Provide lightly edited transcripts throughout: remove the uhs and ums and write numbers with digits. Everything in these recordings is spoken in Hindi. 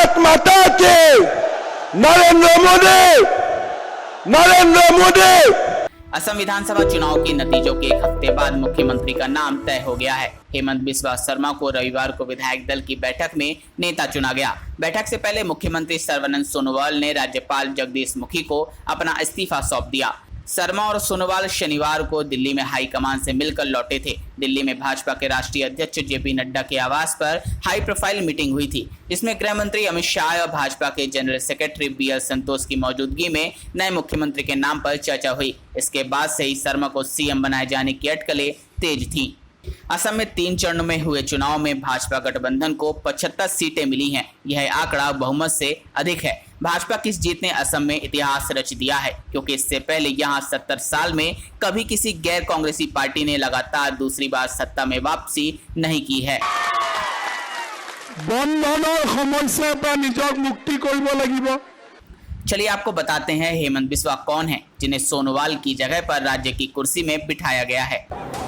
भारत माता की। नरेंद्र मोदी। असम विधानसभा चुनाव के नतीजों के एक हफ्ते बाद मुख्यमंत्री का नाम तय हो गया है। हेमंत बिस्वा शर्मा को रविवार को विधायक दल की बैठक में नेता चुना गया। बैठक से पहले मुख्यमंत्री सर्बानंद सोनोवाल ने राज्यपाल जगदीश मुखी को अपना इस्तीफा सौंप दिया। शर्मा और सोनोवाल शनिवार को दिल्ली में हाईकमान से मिलकर लौटे थे। दिल्ली में भाजपा के राष्ट्रीय अध्यक्ष जेपी नड्डा के आवास पर हाई प्रोफाइल मीटिंग हुई थी, जिसमें गृह मंत्री अमित शाह और भाजपा के जनरल सेक्रेटरी बीएल संतोष की मौजूदगी में नए मुख्यमंत्री के नाम पर चर्चा हुई। इसके बाद से ही शर्मा को सीएम बनाए जाने की अटकलें तेज थी। असम में 3 चरणों में हुए चुनाव में भाजपा गठबंधन को 75 सीटें मिली हैं। यह आंकड़ा बहुमत से अधिक है। भाजपा की इस जीत ने असम में इतिहास रच दिया है, क्योंकि इससे पहले यहां 70 साल में कभी किसी गैर कांग्रेसी पार्टी ने लगातार दूसरी बार सत्ता में वापसी नहीं की है। बंधनर समस्या पर निजक मुक्ति करिब লাগিব। चलिए आपको बताते हैं हेमंत बिस्वा कौन है, जिन्हें सोनोवाल की जगह पर राज्य की कुर्सी में बिठाया गया है।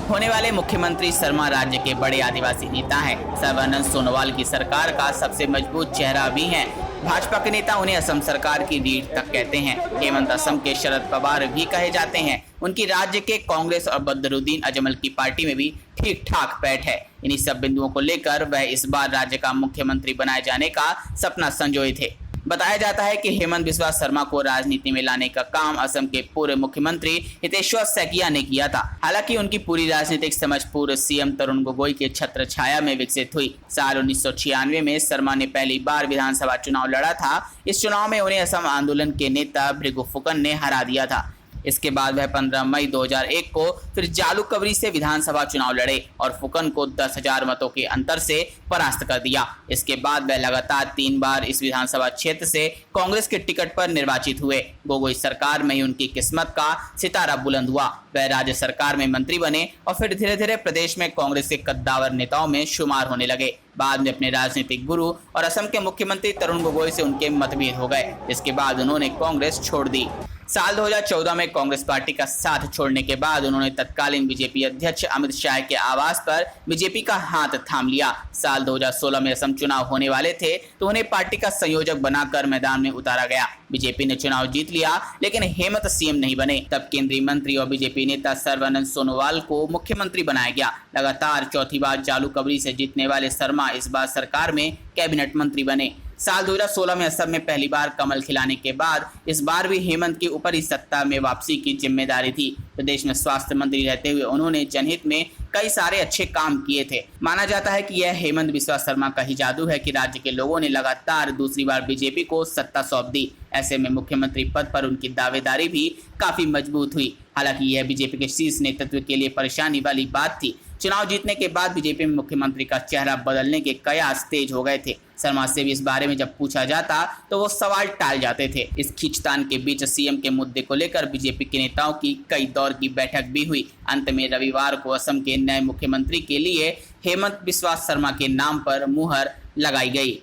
होने वाले मुख्यमंत्री शर्मा राज्य के बड़े आदिवासी नेता हैं। सर्बानंद सोनोवाल की सरकार का सबसे मजबूत चेहरा भी हैं। भाजपा के नेता उन्हें असम सरकार की रीढ़ तक कहते हैं। हेमंत असम के शरद पवार भी कहे जाते हैं। उनकी राज्य के कांग्रेस और बदरुद्दीन अजमल की पार्टी में भी ठीक ठाक पैठ है। इन्हीं सब बिंदुओं को लेकर वह इस बार राज्य का मुख्यमंत्री बनाए जाने का सपना संजोए थे। बताया जाता है कि हेमंत बिस्वा शर्मा को राजनीति में लाने का काम असम के पूर्व मुख्यमंत्री हितेश्वर सैकिया ने किया था। हालांकि उनकी पूरी राजनीतिक समझ पूर्व सीएम तरुण गोगोई के छत्र छाया में विकसित हुई। साल 1996 में शर्मा ने पहली बार विधानसभा चुनाव लड़ा था। इस चुनाव में उन्हें असम आंदोलन के नेता भृगु फुकन ने हरा दिया था। इसके बाद वह 15 मई 2001 को फिर जालूकबरी से विधानसभा चुनाव लड़े और फुकन को 10,000 मतों के अंतर से परास्त कर दिया। इसके बाद वह लगातार 3 बार इस विधानसभा क्षेत्र से कांग्रेस के टिकट पर निर्वाचित हुए। गोगोई सरकार में ही उनकी किस्मत का सितारा बुलंद हुआ। वह राज्य सरकार में मंत्री बने और फिर धीरे धीरे प्रदेश में कांग्रेस के कद्दावर नेताओं में शुमार होने लगे। बाद में अपने राजनीतिक गुरु और असम के मुख्यमंत्री तरुण गोगोई से उनके मतभेद हो गए। इसके बाद उन्होंने कांग्रेस छोड़ दी। साल 2014 में कांग्रेस पार्टी का साथ छोड़ने के बाद उन्होंने तत्कालीन बीजेपी अध्यक्ष अमित शाह के आवास पर बीजेपी का हाथ थाम लिया। साल 2016 में असम चुनाव होने वाले थे तो उन्हें पार्टी का संयोजक बनाकर मैदान में उतारा गया। बीजेपी ने चुनाव जीत लिया, लेकिन हेमंत सीएम नहीं बने। तब केंद्रीय मंत्री और बीजेपी नेता सर्बानंद सोनोवाल को मुख्यमंत्री बनाया गया। लगातार चौथी बार जालूकबरी से जीतने वाले शर्मा इस बार सरकार में कैबिनेट मंत्री बने। साल 2016 में असम में पहली बार कमल खिलाने के बाद इस बार भी हेमंत के ऊपर ही सत्ता में वापसी की जिम्मेदारी थी। प्रदेश में स्वास्थ्य मंत्री रहते हुए उन्होंने जनहित में कई सारे अच्छे काम किए थे। माना जाता है कि यह हेमंत बिस्वा शर्मा का ही जादू है कि राज्य के लोगों ने लगातार दूसरी बार बीजेपी को सत्ता सौंप दी। ऐसे में मुख्यमंत्री पद पर उनकी दावेदारी भी काफी मजबूत हुई। हालांकि यह बीजेपी के शीर्ष नेतृत्व के लिए परेशानी वाली बात थी। चुनाव जीतने के बाद बीजेपी में मुख्यमंत्री का चेहरा बदलने के कयास तेज हो गए थे। शर्मा से भी इस बारे में जब पूछा जाता तो वो सवाल टाल जाते थे। इस खींचतान के बीच सीएम के मुद्दे को लेकर बीजेपी के नेताओं की कई दौर की बैठक भी हुई। अंत में रविवार को असम के नए मुख्यमंत्री के लिए हेमंत बिस्वा शर्मा के नाम पर मुहर लगाई गई।